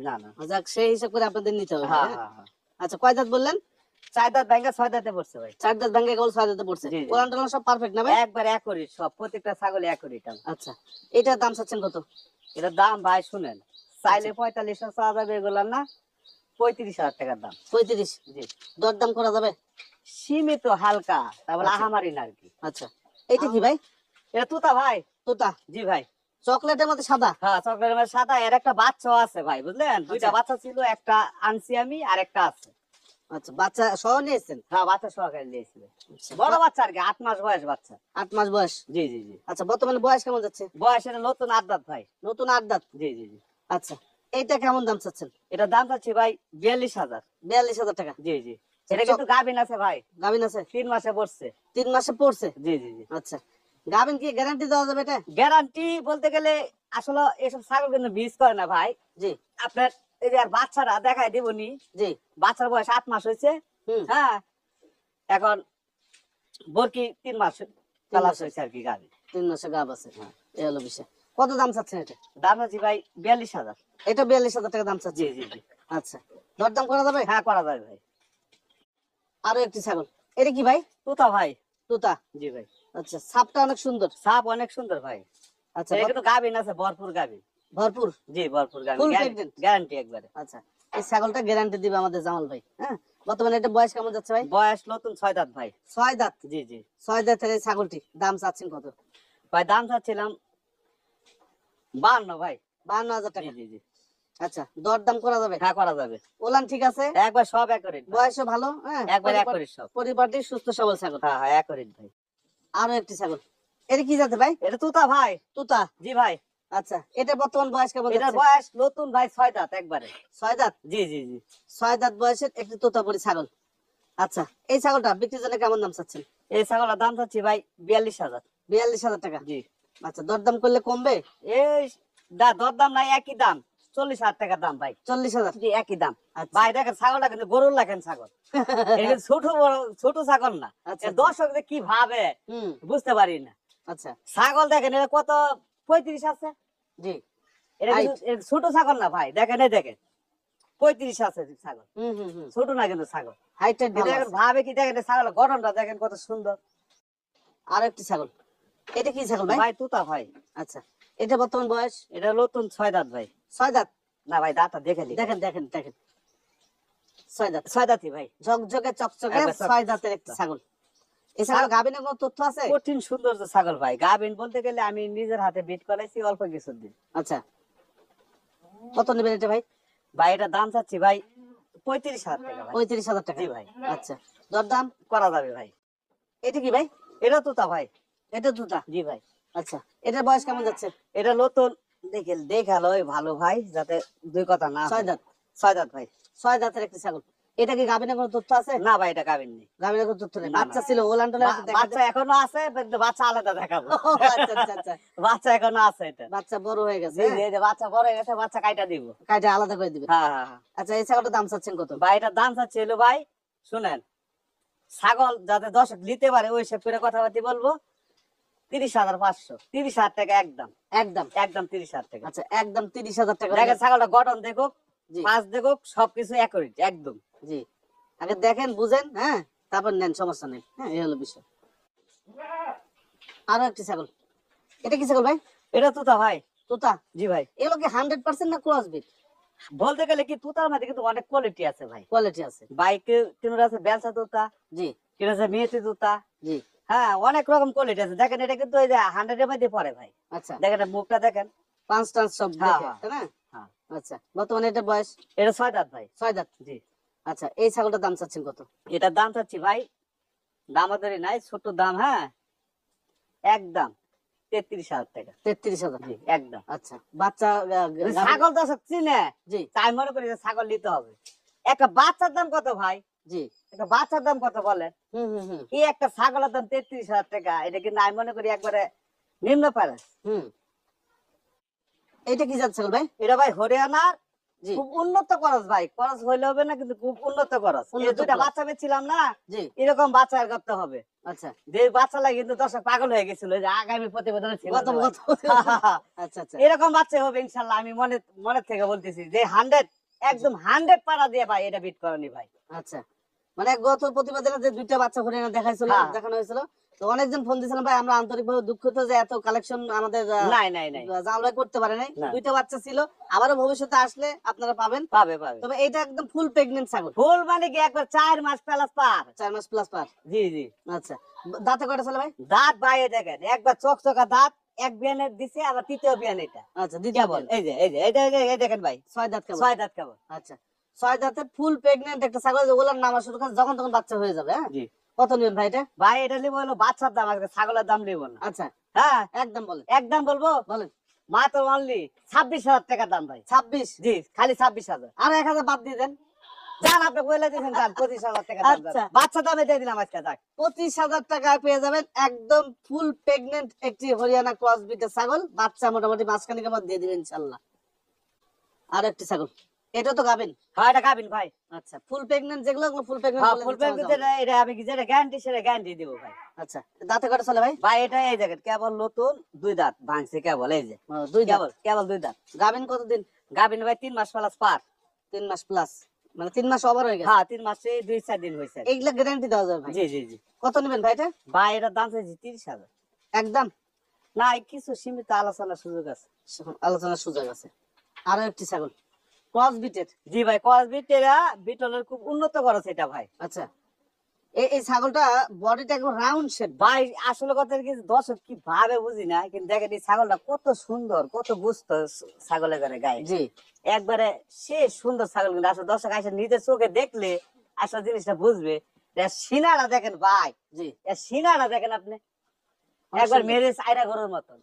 না না। যাক, সেই হিসাব করে আপনাদের নিতে হবে। হ্যাঁ হ্যাঁ? হ্যাঁ হ্যাঁ। আচ্ছা, কয় দাঁত বললেন? 4 দাঁত ভাঙা 6 দাঁতে পড়ছে ভাই। 4 দাঁত ভেঙে কেবল 6 দাঁতে পড়ছে। জি, জি। ওলান টোলান সব পারফেক্ট না ভাই? একবার একই সব, প্রত্যেকটা ছাগল একই দাম। আচ্ছা, এটার দাম চাচ্ছেন কত? এটার দাম ভাই শুনেন, চাইলে 4500 চাওয়া যাবে, এগুলার না 35,000 টাকার দাম। 35। জি। দরদাম করা যাবে? সীমিত হালকা, তারপর আচ্ছা। আহামারি না আর কি। আচ্ছা, এটা কি ভাই? এটা তুতা ভাই। তোতা জি ভাই। চকলেটের মধ্যে সাদা? হ্যাঁ, চকলেটের মধ্যে সাদা, এর একটা বাচ্চাও আছে ভাই, বুঝলেন? দুইটা আচ্ছা। বাচ্চা ছিল, একটা আনছি আমি আর একটা আছে। আচ্ছা, বাচ্চা সহ নিয়েছেন? হ্যাঁ, বাচ্চা সহকারে নিয়েছিল। আচ্ছা, বড় বাচ্চা আর কি, 8 মাস বয়স বাচ্চা। 8 মাস বয়স? জি জি জি। আচ্ছা, বর্তমানে বয়স কেমন যাচ্ছে? বয়স এটা নতুন 8 দাঁত ভাই। নতুন 8 দাঁত? জি জি জি। আচ্ছা, এইটা কেমন দাম চাচ্ছেন? এটা দাম চাচ্ছি ভাই 42,000। 42,000 টাকা? জি জি। এটা কিন্তু গাভিন আছে ভাই, গাভিন আছে? 3 মাসে পড়ছে। 3 মাসে পড়ছে? জি জি জি। আচ্ছা, গাভিন কি গ্যারান্টি দেওয়া যাবে এটা? গ্যারান্টি বলতে গেলে আসলে এসব ছাগল কিন্তু বীজ করে না ভাই। জি আপনার এই যে আর বাচ্চারা দেখাই দেবনি, জি। বাচ্চার বয়স 8 মাস হয়েছে। হুম। হ্যাঁ, এখন বরকি 3 মাস প্লাস হয়েছে আর কি গাভি। 3 মাসে গাভ আছে। এই হলো বিষয়। কত দাম চাচ্ছেন এটা? দাম আছে ভাই 42,000। এটা 42,000 টাকা দাম চাচ্ছেন? জি জি জি। আচ্ছা, দরদাম করা যাবে? হ্যাঁ, করা যাবে ভাই। আরো একটি ছাগল, এটা কি ভাই? তোতা ভাই। তোতা? জি ভাই। আচ্ছা, ছাপটা অনেক সুন্দর। সাপ অনেক সুন্দর ভাই। আচ্ছা, এটা কিন্তু গাভিন আছে, ভরপুর গাভিন। ভরপুর? জি, ভরপুর গাভিন, Full pregnant? গ্যারান্টি একবারে। আচ্ছা, এই ছাগলটা গ্যারান্টি দিবে আমাদের জামাল ভাই। হ্যাঁ, বর্তমানে এটা বয়স কেমন যাচ্ছে ভাই? বয়স নতুন 6 দাঁত ভাই। 6 দাঁত? জি জি। 6 দাঁতের এই ছাগলটি দাম চাচ্ছেন কত? ভাই দাম চাচ্ছিলাম 52 ভাই। 52,000 জি টাকা? জি জি। আচ্ছা, দরদাম করা যাবে? হ্যাঁ, করা যাবে। ওলান ঠিক আছে? একবার সব একরেট ভাই। বয়সও ভালো? হ্যাঁ, একবার একরেট সব। পরিপাটি সুস্থ সবল ছাগল। হ্যাঁ হ্যাঁ, একরেট ভাই। আরো একটি ছাগল, এটা কি জাতের ভাই? এটা তোতা ভাই। তোতা? জি ভাই। আচ্ছা, এটা বর্তমান বয়স কেমন এটার যাচ্ছে? বয়স নতুন ভাই 6 দাঁত একবারে। 6 দাঁত? জি জি জি। 6 দাঁত বয়সের একটি তোতাপুরি ছাগল। আচ্ছা, এই ছাগলটা বিক্রির জন্য কেমন দাম চাচ্ছেন? এই ছাগলের দাম চাচ্ছি ভাই 42,000। 42,000 টাকা? জি। আচ্ছা, দরদাম করলে কমবে? এই দর দাম নাই, একই দাম, 40,000 টাকার দাম ভাই। 40,000? জি, একই দাম। আচ্ছা। ভাই দেখেন ছাগলটা কিন্তু গরুর লাগেন ছাগল। এটা কিন্তু ছোট বড় ছোট ছাগল না। আচ্ছা, এর দর্শক যে কি ভাবে হুম। বুঝতে পারি না। আচ্ছা, ছাগল দেখেন এটা কত, 35 আছে। জি। এটা কিন্তু এর ছোট ছাগল না ভাই, দেখেন এই দেখেন 35 আছে ছাগল। হুম হুম হুম। ছোট না কিন্তু ছাগল। হাইট টাইট ভালো দেখেন আছে। ভাবে কি, দেখেন এই ছাগলের গঠনটা দেখেন কত সুন্দর। আর একটি ছাগল, এটা কি ছাগল ভাই? ভাই তুতা ভাই। আচ্ছা, এটা বর্তমান বয়স? এটা নতুন 6 দাঁত ভাই। 6 দাঁত? না ভাই, দাঁতটা দেখে নি। দেখেন দেখেন দেখেন, 6 দাঁত? 6 দাঁতই ভাই। ঝকঝকে চকচকে একবার 6 দাঁতের একটি ছাগল। এই ছাগল গাভিনের কোনো তথ্য আছে? কঠিন সুন্দর ছাগল ভাই। গাভিন বলতে গেলে আমি নিজের হাতে বিট করাইছি অল্প কিছুদিন। আচ্ছা, কত নেবেন এটা ভাই? ভাই এটা দাম চাচ্ছি ভাই 35,000 টাকা ভাই। 35,000 টাকা? জি ভাই। আচ্ছা, দরদাম করা যাবে ভাই। এটা কি ভাই? এটা তোতা ভাই। এটা দুটা? জি ভাই। আচ্ছা, এটার বয়স কেমন যাচ্ছে? এটা নতুন, দেখালো ভালো ভাই, যাতে দুই কথা না 6 দাঁত? 6 দাঁত ভাই। 6 দাঁতের একটি ছাগল। এটা কি গাভিনের কোনো তথ্য আছে? না ভাই, এটা গাভিন নেই। গাভিনের কোনো তথ্য নেই? না, না। বাচ্চা ছিল, ওলান টোলান একটু দেখা বাচ্চা এখনো আছে, কিন্তু বাচ্চা আলাদা দেখাবো। ও, আচ্ছা আচ্ছা আচ্ছা। বাচ্চা এখনো আছে এটা। বাচ্চা বড় হয়ে গেছে? জি জি, এই যে বাচ্চা বড় হয়ে গেছে, বাচ্চা কাইটা দিব। কাইটা আলাদা করে দিবে? হ্যাঁ হ্যাঁ হ্যাঁ। আচ্ছা, এই ছাগলটার দাম চাচ্ছেন কত? ভাই এটার দাম চাচ্ছি হলো ভাই, শুনেন, ছাগল যাতে দর্শক নিতে পারে ওই সব করে কথাবার্তা বলবো, 30,500। 30,000 টাকা একদম। একদম? একদম 30,000 টাকা। আচ্ছা, একদম 30,000 টাকা? দেখেন ছাগলটা গঠন দেখুক, জি মাছ দেখুক, সবকিছু একই একদম। জি, আগে দেখেন বুঝেন, হ্যাঁ, তারপর নেন, সমস্যা নেই। হ্যাঁ, এই হলো বিষয়। আরো একটি ছাগল, এটা কি ছাগল ভাই? এটা তুতা ভাই। তোতা? জি ভাই। এগুলো কি 100% না ক্রস বিট? বলতে গেলে কি তুতার মধ্যে কিন্তু অনেক কোয়ালিটি আছে ভাই। কোয়ালিটি আছে? বাইকে কিনুর আছে বেলসা তুতা, জি কিনুর আছে মেয়েতি তুতা। জি। হ্যাঁ, অনেক রকম কোয়ালিটি আছে। দেখেন এটা কিন্তু এই যে 100 এর মধ্যে পড়ে ভাই। আচ্ছা, দেখেন এর মুখটা দেখেন। পাঁচ টাঁচ সব হ্যাঁ, দেখে, হ্যাঁ, তাই না? হ্যাঁ। আচ্ছা, বর্তমানে এটা বয়স? এটা 6 দাঁত ভাই। 6 দাঁত? জি। আচ্ছা, এই ছাগলটার দাম চাচ্ছেন কত? এটার দাম চাচ্ছি ভাই, দামাদারি নাই, ছোট দাম, হ্যাঁ, একদম 33,000 টাকা। 33,000? জি, একদম। আচ্ছা, বাচ্চা ছাগল দর্শক চিনে, জি তাই মনে করি যে ছাগল নিতে হবে। একটা বাচ্চার দাম কত ভাই? জি। একটা বাচ্চার দাম কত বলেন? হুম হুম হুম এই একটা ছাগলের দাম 33,000 টাকা। এটা কিন্তু আমি মনে করি একবারে নিম্ন প্যারেস। হুম। এইটা কি জাত ছাগল ভাই? এটা ভাই হরিয়ানার জি খুব উন্নত খরচ ভাই, খরচ হইলে হবে না কিন্তু খুব উন্নত খরচ। এই উন্নত দুইটা খরচ। বাচ্চা পেয়েছিলাম না, জি এরকম বাচ্চা আর করতে হবে। আচ্ছা যে বাচ্চা লাগে কিন্তু দর্শক পাগল হয়ে গেছিল, যে আগামী প্রতিবেদনে ছিল গত যে ভাই। গত আচ্ছা আচ্ছা এরকম বাচ্চা হবে ইনশাল্লাহ, আমি মনের থেকে বলতেছি যে 100 একদম 100 পারা দিয়ে ভাই এটা বিট করনি ভাই। আচ্ছা মানে গত প্রতিবেদনে যে দুইটা বাচ্চা হরিয়ানা দেখাইছিল হ্যাঁ। দেখানো হয়েছিল, তো অনেকজন ফোন দিয়েছিলাম ভাই আমরা আন্তরিকভাবে দুঃখিত যে এত কালেকশন আমাদের নাই নাই নাই, জামাল ভাই করতে পারে নাই। না। দুইটা বাচ্চা ছিল, আবারও ভবিষ্যতে আসলে আপনারা পাবেন। পাবে পাবে। তবে এটা একদম ফুল প্রেগনেন্ট ছাগল, ফুল মানে কি একবার 4 মাস প্লাস পার। 4 মাস প্লাস পার। জি জি। আচ্ছা দাঁতে কয়টা ছিল ভাই? দাঁত ভাই এই দেখেন, একবার চকচকা দাঁত, এক বিয়ানের দিছে, আবার তৃতীয় বিয়ান এটা আচ্ছা দ্বিতীয় কেবল। বিয়ান। এই যে এই দেখেন ভাই, 6 দাঁত কেবল। 6 দাঁত কেবল। আচ্ছা 6 দাঁতে ফুল প্রেগনেন্ট একটা ছাগল, যেগুলোর নাম শুরু করে যখন তখন বাচ্চা হয়ে যাবে। হ্যাঁ জি কত নেবেন ভাই এটা? ভাই, এটা নিবো হলো বাচ্চার দাম, আজকে ছাগলের দাম নিবো না। আচ্ছা হ্যাঁ একদম বলেন একদম বলবো, বলেন। মাত্র অনলি 26,000 টাকা দাম ভাই। 26 জি খালি 26,000। আর 1000 বাদ দিয়ে দেন। যান আপনি বলে দিয়েছেন, যান 25,000 টাকা দাম। আচ্ছা। বাচ্চা দামে দিয়ে দিলাম আজকে, যাক। 25,000 টাকায় পেয়ে যাবেন একদম ফুল প্রেগনেন্ট একটি হরিয়ানা ক্রস ব্রিডের ছাগল। বাচ্চা মোটামুটি মাসখানেকের মধ্যে দিয়ে দিবেন ইনশাল্লাহ। আর একটি ছাগল, এটা তো গাবেন। হ্যাঁ এটা গাবিন ভাই। আচ্ছা ফুল প্রেগনেন্ট যেগুলো ফুল প্রেগনেন্ট হ্যাঁ বলে ফুল দিতে হবে প্যান্ট আমাদের। এটা আমি কি যেটা গ্যারান্টি সেটা গ্যারান্টি দিব ভাই। আচ্ছা দাঁতে কয়টা চলে ভাই? ভাই এটা এই দেখেন কেবল নতুন 2 দাঁত ভাঙছে কেবল, এই যে 2 দাঁত। কেবল 2 দাঁত। গাবেন কতদিন? গাবিন ভাই 3 মাস প্লাস পার। 3 মাস প্লাস, মানে 3 মাস ওভার হয়ে গেছে। হ্যাঁ 3 মাসে 2-4 দিন হয়েছে। এইগুলা গ্যারান্টি দেওয়া যাবে ভাই? জি জি জি। কত নেবেন ভাই এটা? ভাই এটার দাম চাইছি 30,000। একদম না কিছু সীমিত আলোচনার সুযোগ আছে। আলোচনার সুযোগ আছে। আরো একটি ছাগল ক্রস ব্রিডের। জি ভাই কসবিট এরা বিটলের খুব উন্নত করেছে এটা ভাই। আচ্ছা এই ছাগলটা বডিটা একদম রাউন্ড শেপ। ভাই আসলে কথা কি দর্শক কি ভাবে বুঝি না, কিন্তু দেখেন এই ছাগলটা কত সুন্দর, কত গুস্ত ছাগলের ঘরে গায়ে। জি একবারে সে সুন্দর ছাগল, কিন্তু আসলে দর্শক আসে নিজের চোখে দেখলে আসলে জিনিসটা বুঝবে। এর সিনাটা দেখেন ভাই, জি এর সিনাটা দেখেন আপনি, অনেক একবার সুন্দর। মেরে আয়রা ঘরের মতন।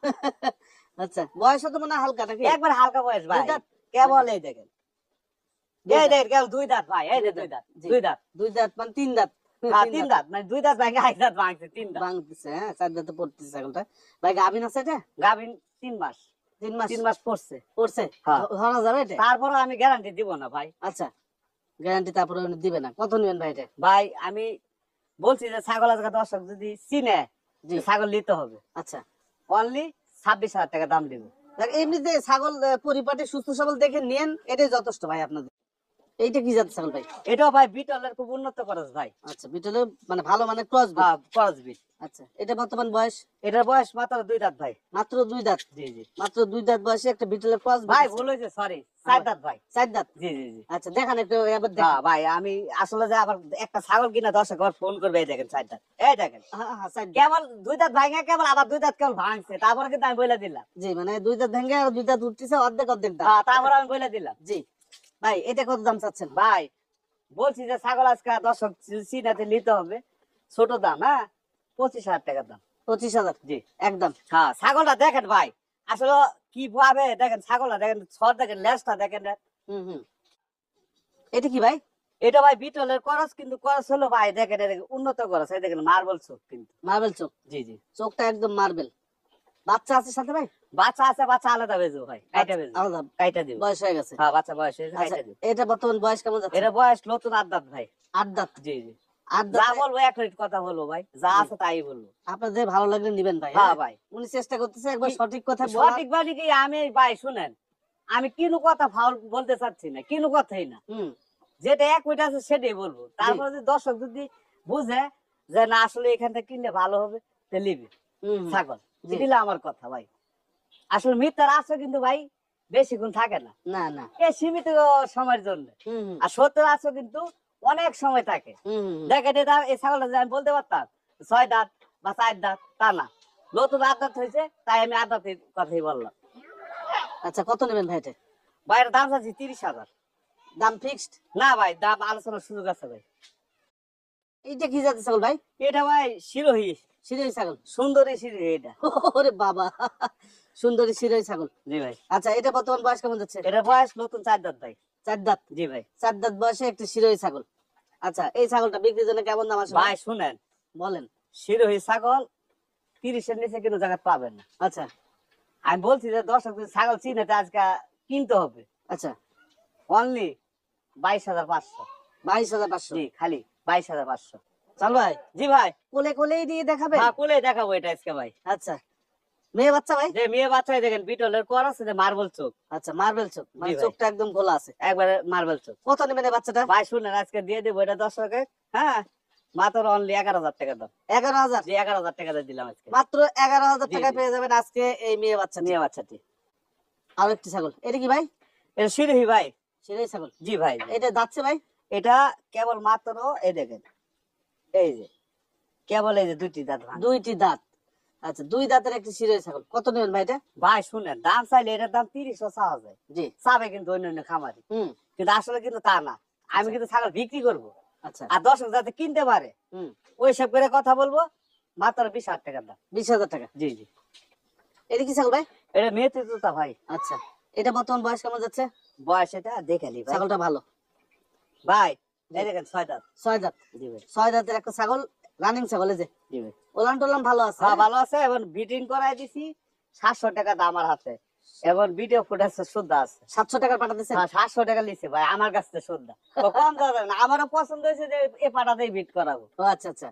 আচ্ছা বয়স তো মনে হয় হালকা নাকি? একবার হালকা বয়স ভাই, 2 দাঁত? কেবল এই দেখেন, 2 এই দাঁত। দেখেন কেবল 2 দাঁত ভাই, এই যে 2 দাঁত, জি। 2 দাঁত। 2 দাঁত মানে 3 দাঁত। হ্যাঁ 3 দাঁত, মানে 2 দাঁত ভাই, 1 দাঁত ভাঙছে, 3 দাঁত। ভাঙতেছে, হ্যাঁ 4 দাঁতে পড়তেছে ছাগলটা। ভাই গাভিন আছে এটা? গাভিন 3 মাস, 3 মাস 3 মাস পড়ছে। পড়ছে? হ্যাঁ। ধরা যাবে এটা? তারপরে আমি গ্যারান্টি দিব না ভাই। আচ্ছা গ্যারান্টি তারপরে উনি দিবে না। কত নেবেন ভাই এটা? ভাই আমি বলছি যে ছাগল আজকে দর্শক যদি চিনে, জি ছাগল নিতে হবে, আচ্ছা অনলি 26,000 টাকা দাম দিব। দেখ, এমনিতে ছাগল পরিপাটি সুস্থ সবল দেখে নেন, এটাই যথেষ্ট ভাই আপনাদের। এইটা কি জাতের ছাগল ভাই? এটাও ভাই বিটলের খুব উন্নত খরচ ভাই। আচ্ছা বিটলে মানে ভালো মানে ক্রস ব্রিড। হ্যাঁ খরচ বিট। আচ্ছা এটা বর্তমান বয়স এটার বয়স মাত্র 2 দাঁত ভাই। মাত্র 2 দাঁত। জি জি। মাত্র 2 দাঁত বয়সে একটা বিটলের ক্রস ভাই ব্রিড। ভুল হয়েছে, সরি 4 দাঁত ভাই। 4 দাঁত। জি জি জি। আচ্ছা দেখান একটু এবার দেখান। হ্যাঁ ভাই আমি আসলে যে আবার একটা ছাগল কিনা দর্শক আবার ফোন করবে, এই দেখেন 4 দাঁত, এই দেখেন হ্যাঁ হ্যাঁ 4 দাঁত। কেবল 2 দাঁত ভাঙে, কেবল আবার 2 দাঁত কেবল ভাঙছে, তারপরে কিন্তু আমি বলে দিলাম। জি মানে 2 দাঁত ভেঙে আর 2 দাঁত উঠতেছে, অর্ধেক অর্ধেক দাঁত। হ্যাঁ তারপরে আমি বলে দিলাম। জি ভাই এটা কত দাম চাচ্ছেন? ভাই বলছি যে ছাগল আজকে দর্শক চিনাতে নিতে হবে, ছোট দাম, হ্যাঁ 25,000 টাকা দাম। 25,000 জি একদম। হ্যাঁ ছাগলটা দেখেন ভাই, আসলে কি ভাবে দেখেন ছাগলটা দেখেন, ছর দেখেন, লেজটা দেখেন। হুম হুম এটা কি ভাই? এটা ভাই বিটলের করস, কিন্তু করস হলো ভাই দেখেন এটা উন্নত করস, এই দেখেন মার্বেল চোখ কিন্তু। মার্বেল চোখ। জি জি। চোখটা একদম মার্বেল। বাচ্চা আছে সাথে ভাই? বাচ্চা আছে, বাচ্চা আলাদা বেজো ভাই, কাইটা বেজো, আলাদা কাইটা দিব। বয়স হয়ে গেছে। হ্যাঁ বাচ্চা বয়স হয়েছে, আচ্ছা কাইটা দিব। এটা বর্তমান বয়স কেমন যাচ্ছে? এটা বয়স নতুন 8 দাঁত ভাই। 8 দাঁত। জি জি। 8 যা দাঁত। বলবো এক মিনিট কথা বলবো ভাই, যা আছে তাই বলবো। আপনার যে ভালো লাগলে নিবেন ভাই। হ্যাঁ হ্যাঁ ভাই উনি চেষ্টা করতেছে একবার সঠিক কথা বলা। সঠিক বাড়ি কি আমি ভাই শুনেন, আমি কিনু কথা ফাউল বলতে চাচ্ছি না, কিনু কথাই না, হুম যেটা এক মিনিট আছে সেটাই বলবো। তারপরে যদি দর্শক যদি বুঝে যে না আসলে এখান থেকে কিনলে ভালো হবে, তো নিবি হুম ছাগল, জি। দিলে আমার কথা ভাই। আসলে মিথ্যার আছে কিন্তু ভাই বেশিক্ষণ থাকে না, না না এই সীমিত সময়ের জন্য। হুম হুম আর সত্যের আছে কিন্তু অনেক সময় থাকে। হুম হুম দেখেন এটা এই ছাগলটা যে আমি বলতে পারতাম 6 দাঁত বা 4 দাঁত, তা না, নতুন 8 দাঁত হয়েছে, তাই আমি 8 দাঁতের কথাই বললাম। আচ্ছা কত নেবেন ভাই এটা? ভাইয়ের দাম চাচ্ছি 30,000। দাম ফিক্সড? না ভাই দাম আলোচনার সুযোগ আছে ভাই। এইটা কি জাতের ছাগল ভাই? এটা ভাই শিরোহী, সিরোই ছাগল। সুন্দরী শিরোহী এটা। ওরে বাবা সুন্দরী সিরোই ছাগল। জি ভাই। আচ্ছা এটা বর্তমান বয়স কেমন যাচ্ছে? এটা বয়স নতুন 4 দাঁত ভাই। 4 দাঁত। জি ভাই। 4 দাঁত বয়সে একটা সিরোই ছাগল। আচ্ছা এই ছাগলটা বিক্রির জন্য কেমন দাম আসবে ভাই শুনেন, বলেন? শিরোহী ছাগল 30-এর নিচে কিন্তু জায়গা পাবেন না। আচ্ছা আমি বলছি যে দর্শক যদি ছাগল চিনে তো আজকে কিনতে হবে, আচ্ছা অনলি 22,500। 22,500। জি খালি 22,500। চাল ভাই জি ভাই, কোলে কোলেই দিয়ে দেখাবে? হ্যাঁ কোলে দেখাবো এটা আজকে ভাই। আচ্ছা, মেয়ে বাচ্চা ভাই? যে মেয়ে বাচ্চাই দেখেন বিটলের কর আছে, যে মার্বেল চোখ, আচ্ছা, মার্বেল চোখ, মানে জি ভাই। চোখটা একদম খোলা আছে। একবারে মার্বেল চোখ। কত নেবেন এই বাচ্চাটা? ভাই শুনেন, আজকে দিয়ে দেবো এটা দর্শকে, হ্যাঁ মাত্র অনলি 11,000 টাকা দাম। 11,000। জি 11,000 টাকা দিয়ে দিলাম আজকে মাত্র 11,000 জি, টাকায় জি। পেয়ে যাবেন আজকে এই মেয়ে বাচ্চা। মেয়ে বাচ্চাটি। আর একটি ছাগল, এটা কি ভাই? এটা সিরহি ভাই। সেটাই ছাগল। জি ভাই, জি। এটা যাচ্ছে ভাই? এটা কেবল মাত্র এই দেখেন, এই যে কেবল এই যে দুইটি দাঁত ভাঙা। দুইটি দাঁত। আচ্ছা, দুই দাঁতের একটি শিরোই ছাগল, কত নেবেন ভাই এটা? ভাই শুনেন, দাম চাইলে এটার দাম 30ও চাওয়া যায়, জি। চাবে কিন্তু অন্যান্য খামারি, হুম। কিন্তু আসলে কিন্তু তা না। আমি কিন্তু ছাগল বিক্রি করব, আচ্ছা। আর দর্শক যাতে কিনতে পারে হুম। ওই সব করে কথা বলবো। মাত্র 20,000 টাকা দাম। 20,000 টাকা। জি জি। এটা কি ছাগল ভাই? এটা মেয়েতে তোতা ভাই। আচ্ছা, এটা বর্তমান বয়স কেমন যাচ্ছে? বয়স এটা দেখে নি ভাই। ছাগলটা ভালো। ভাই এই দেখেন 6 দাঁত। 6 দাঁত। জি ভাই। 6 দাঁতের একটা ছাগল, রানিং ছাগল। এই যে জি ভাই। ওলান টোলান ভালো আছে। হ্যাঁ ভালো আছে, এবং বিটিং করাই দিছি 700 টাকা দাম আমার হাতে, এবং ভিডিও ফুটেজ শুদ্ধ আছে। 700 টাকার পাঠা দিচ্ছেন? হ্যাঁ 700 টাকা লিছে ভাই আমার কাছ থেকে শুদ্ধ। তো কম দাম না, আমারও পছন্দ হয়েছে যে এ পাটাতেই বিট করাবো। ও আচ্ছা আচ্ছা,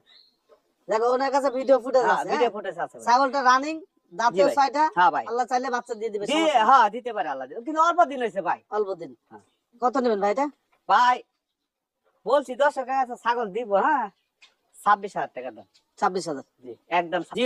দেখো ওনার কাছে ভিডিও ফুটেজ হ্যাঁ আছে। ভিডিও ফুটেজ আছে ভাই। ছাগলটা রানিং, জি দাঁতেও ভাই। 6টা। হ্যাঁ ভাই। আল্লাহ চাইলে বাচ্চা দিয়ে দিবে, জি সমস্যা নেই। হ্যাঁ দিতে পারে আল্লাহ, কিন্তু অল্প দিন হয়েছে ভাই। অল্প দিন। হ্যাঁ। কত নেবেন ভাই এটা? ভাই বলছি দর্শকের কাছে ছাগল দিব, হ্যাঁ 26,000 টাকা দাম। 26,000। জি একদম। জি